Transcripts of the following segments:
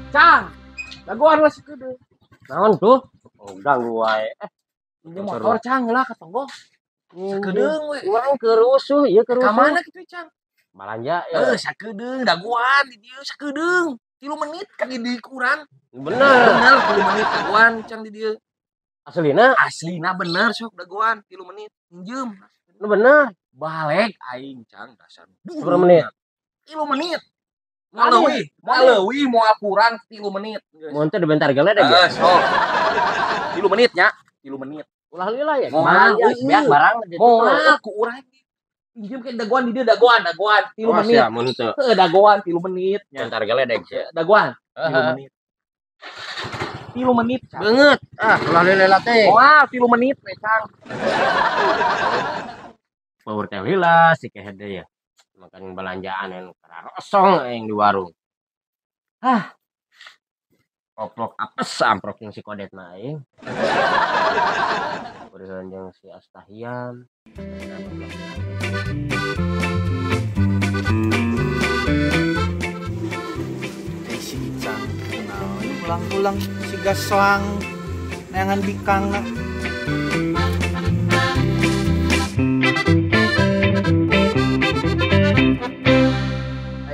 Cang, dagoan lah si kudu. Naon tuh? Oh, ganggu wae. Ini motor Cang lah ketemu. Sakedeung we. Urang keur rusuh, ieu keur Ka rusuh. mana kitu Cang? Balanja ya. Sakedeung dagoan di dieu sakedeung. 3 menit kan di dieu kurang. Bener. Bener 3 menit dagoan Cang di dieu. Aslina Bener sok dagoan 3 menit. Pinjem. nu bener. Balik aing Cang dasar. Berapa menit? 3 menit. Maleuwi moal kurang 3 menit. Mun teh dibentar geledeg ya. Sok. 3 menit nya, 3 menit. Ulah heula ya. Moal biak barang moal ku urang pinjem ke dagoan di dieu dagoan 3 menit. Ya, mun teu. Heuh dagoan 3 menit nya. Bentar geledeg ya. Dagoan 3 menit. 3 menit. Beungeut. Ulah heula teh. Moal 3 menit we Cang. Power teh heula si kehede ya. Makan belanjaan yang karosong yang di warung. Oplok apes amprok yang si Kodet mah aing. Beureun jeung si Astahian. Si Icang kunaon ulang-ulang si gaslang neangan bikangna.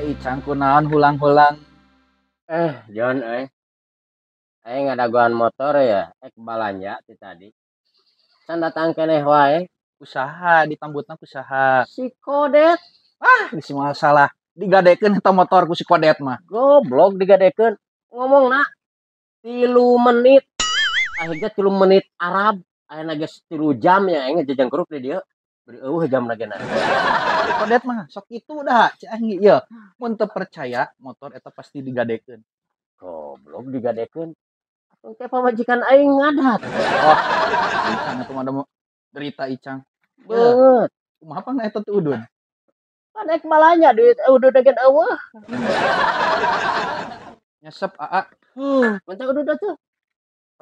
Icang kunaon hulang-hulang. John aing ngadagoan motor ya, balanja ti tadi. Can datang keneh wae. Usaha ditambutna usaha. Si Kodet Bisi masalah digadekeun eta motor ku si Kodet mah. goblok digadekeun. Ngomongna 3 menit. Akhirnya 3 menit Arab. Ayeuna geus 3 jam ya aing jajang grup di dieu. Beri eueuh jam lagena. Kodet mah sok itu dah cah ieu. Mun teu percaya motor eta pasti digadekeun. Goblok digadekeun. Teh pamajikan aing ngadat. Icang atuh mah derita Icang. Beut. Kumaha pang eta teh udun? Padek balanya duit udah degen eueuh. Nyesep aa. Mentang udah tuh.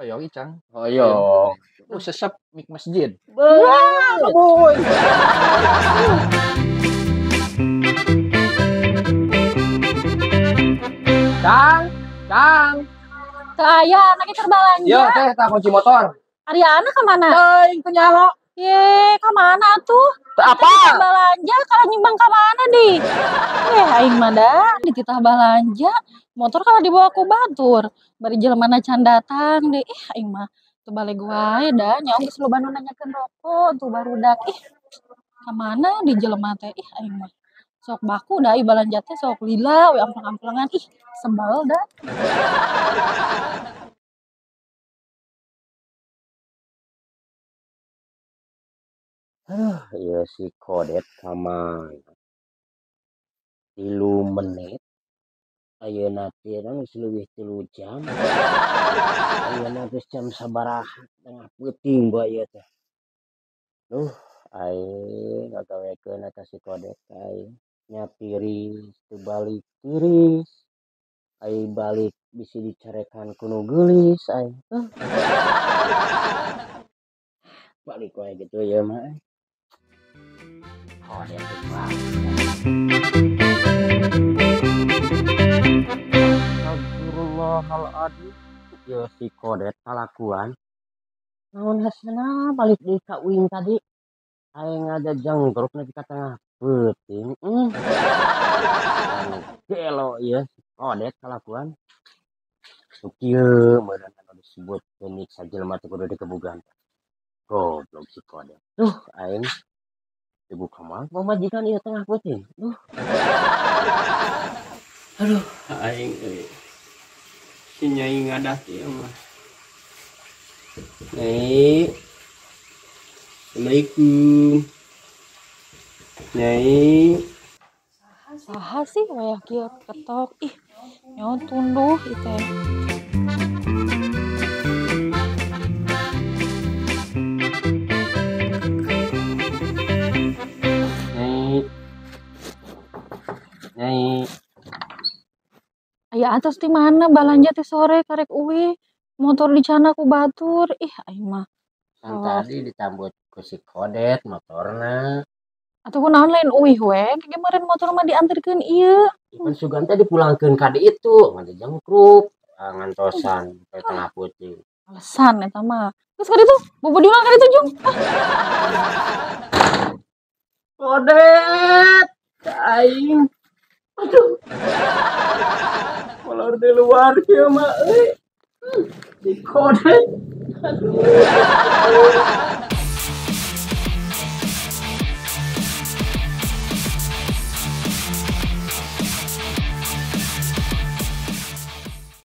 Hoyong Icang. Hoyong. Sesep mik masjid. Boy. Cang. Aya anak kita balanja. Yo teh tak kunci motor. Ariana kemana? Teuing teu nyaho. Ye, kemana tuh? Apa? Balanja kalau nyimbang kemana di? Aing mah da di titah balanja. Motor kalau dibawa ku batur. Bari jelema can datang deh. Aing mah teu balik wae da nyaong geus loba nu nanyakeun rokok tuh barudak. Kemana di jelema teh? Aing mah sok baku da balanja teh sok lila we amplang-amplangan. Sebel dah. Iya si Kodet sama 3 menit. Ayeuna teh geus leuwih 3 jam. Ayeuna geus jam sabaraha tengah peuting bae ieu teh. Aing ngagawekeun eta si Kodet aing. Nya tiris teu balik tiris. Aing balik bisi dicarekan ku nu geulis aing. Balik wae gitu ya mah. Kodet mah. Astagfirullahaladzim. Ya si Kodet kalakuan. Naon hasilna balik deui ka uing tadi. Aing ngajajang grup na di tengah peuting. Anu gelo ieu si Kodet kalakuan. Kieu meureun anu disebut teknik sajelema teh kudu dikebugan. Goblok si Kodet. Aing ibu kamal pamajikan ieu tengah peuting. Aduh, aing si Nyai ngadat ieu mah. Nyai. Assalamualaikum. Nyai. Saha sih wayah kieu ketok. Nyaho tunduh ieu teh. Nyai. Aya atas di mana balanja teh sore karek uwi. Motor dicana ku batur. Aing mah. Kan tadi ditambut ku si Kodet motorna. Atuh kunaon lain uwi we. Kemaren motor mah dianterkeun ieu. Kan sugan teh dipulangkeun ka di itu, ngajajang grup. ngantosan ke tengah putih. Alasan eta mah. Terus kali itu bobo diulang kali itu Jung. Kodet aing aduh molor di luar kieu mah euy di kodet aduh